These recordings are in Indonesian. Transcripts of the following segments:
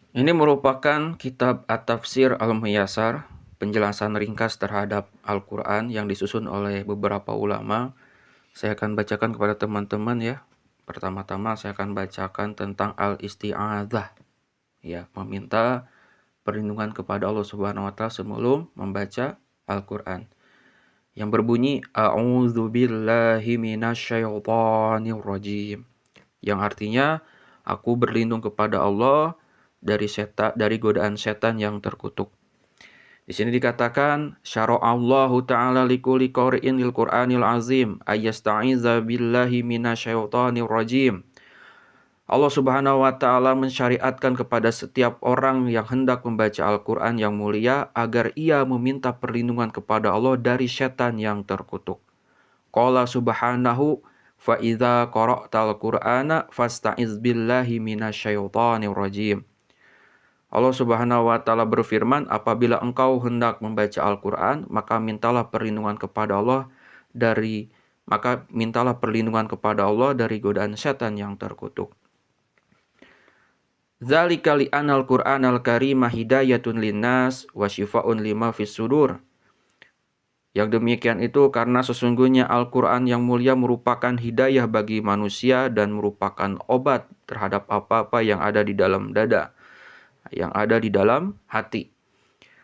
Ini merupakan kitab At-Tafsir Al-Muyassar, penjelasan ringkas terhadap Al-Quran yang disusun oleh beberapa ulama. Saya akan bacakan kepada teman-teman ya. Pertama-tama saya akan bacakan tentang Al-Isti'adzah, ya, meminta perlindungan kepada Allah Subhanahu wa taala sebelum membaca Al-Quran. Yang berbunyi A'udzubillahi minasyaitonir rajim. Yang artinya aku berlindung kepada Allah dari godaan setan yang terkutuk. Di sini dikatakan syara'allahu ta'ala likulli qari'in lil Qur'anil azim ayyasta'iza billahi minasyaitonir rajim. Allah Subhanahu wa taala mensyariatkan kepada setiap orang yang hendak membaca Al-Qur'an yang mulia agar ia meminta perlindungan kepada Allah dari setan yang terkutuk. Qala subhanahu fa idza qara'tal Qur'ana fasta'iz billahi minasyaitonir rajim. Allah Subhanahu wa taala berfirman, apabila engkau hendak membaca Al-Qur'an, maka mintalah perlindungan kepada Allah dari godaan setan yang terkutuk. Dzalika li anal Qur'anal Karim hidayatun linnas wa syifaa'un lima fis sudur. Yang demikian itu karena sesungguhnya Al-Quran yang mulia merupakan hidayah bagi manusia dan merupakan obat terhadap apa-apa yang ada di dalam dada, yang ada di dalam hati.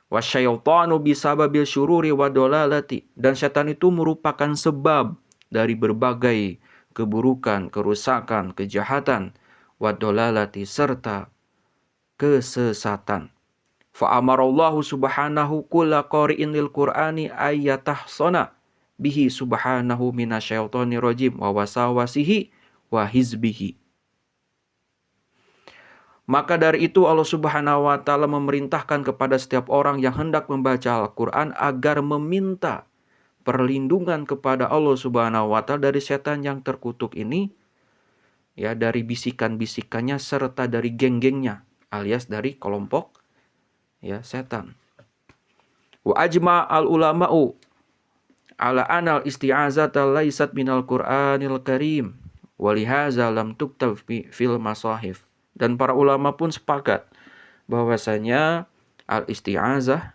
Wasyaitanu bisababil syururi wadolalati. Dan setan itu merupakan sebab dari berbagai keburukan, kerusakan, kejahatan, wadolalati, serta kesesatan. Fa'amarallahu subhanahu kulla qari'in lil Qur'ani ayyatahsana bihi subhanahu minasyaitonir rajim wa wasawasihi wa hizbihi. Maka dari itu Allah Subhanahu wa taala memerintahkan kepada setiap orang yang hendak membaca Al-Qur'an agar meminta perlindungan kepada Allah Subhanahu wa taala dari setan yang terkutuk ini, ya, dari bisikan-bisikannya serta dari geng-gengnya alias dari kelompok, ya, setan. Wa ajma al ulama'u ala anal isti'azata laisat minal Qur'anil Karim walihaza lam tuktab fil masahif. Dan para ulama pun sepakat bahwasanya al-isti'azah,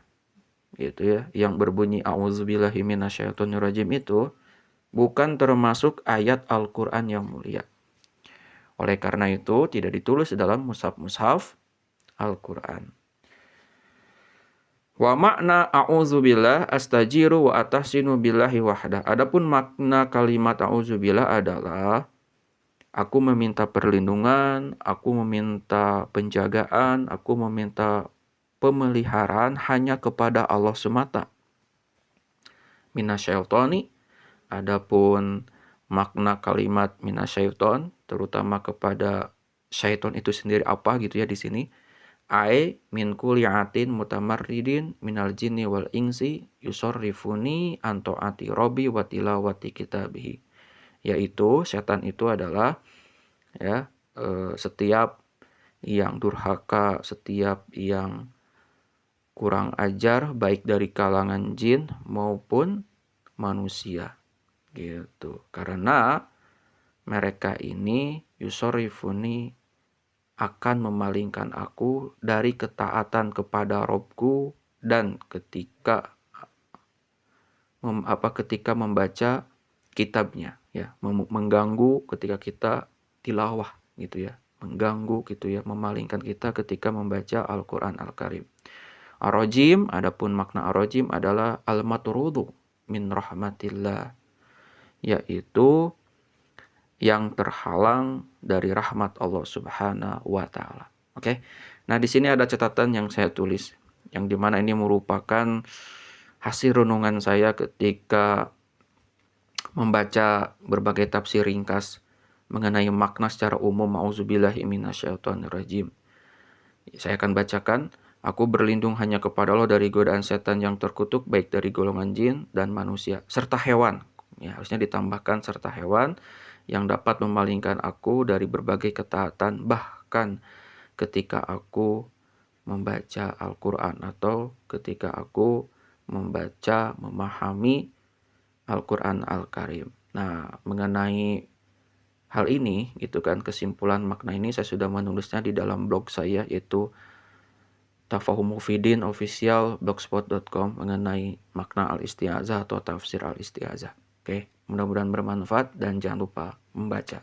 gitu ya, yang berbunyi a'udzubillahi minasyaitonir rajim itu bukan termasuk ayat Al-Qur'an yang mulia. Oleh karena itu tidak ditulis dalam mushaf-mushaf Al-Qur'an. Wa makna a'udzubillah astajiru wa atahsinu billahi wahdah. Adapun makna kalimat a'udzubillah adalah aku meminta perlindungan, aku meminta penjagaan, aku meminta pemeliharaan hanya kepada Allah semata. Minasyaitoni, adapun makna kalimat minasyaiton, terutama kepada syaiton itu sendiri apa gitu ya di sini. Min kulli atin mutamarridin minal jinni wal insi yusorrifuni anto'ati robi wa tilawati kitabihi. Yaitu setan itu adalah, ya, setiap yang durhaka, setiap yang kurang ajar baik dari kalangan jin maupun manusia, gitu. Karena mereka ini yusorifuni akan memalingkan aku dari ketaatan kepada Robku dan ketika membaca kitabnya, ya, mengganggu ketika kita tilawah gitu ya, mengganggu gitu ya, memalingkan kita ketika membaca Al-Qur'an Al-Karim. Ar-Rajim, adapun makna Ar-Rajim adalah al-matrudu min rahmatillah, yaitu yang terhalang dari rahmat Allah Subhanahu wa taala. Oke. Nah, di sini ada catatan yang saya tulis yang dimana ini merupakan hasil renungan saya ketika membaca berbagai tafsir ringkas mengenai makna secara umum auzubillahi minasyaitonir rajim. Saya akan bacakan, aku berlindung hanya kepada Allah dari godaan setan yang terkutuk baik dari golongan jin dan manusia serta hewan. Ya, harusnya ditambahkan serta hewan yang dapat memalingkan aku dari berbagai ketaatan bahkan ketika aku membaca Al-Qur'an atau ketika aku memahami Al-Qur'an Al-Karim. Nah, mengenai hal ini gitu kan, kesimpulan makna ini saya sudah menulisnya di dalam blog saya, yaitu Tafahum Mufiddin Official blogspot.com mengenai makna al-isti'azah atau tafsir al-isti'azah. Oke, mudah-mudahan bermanfaat dan jangan lupa membaca.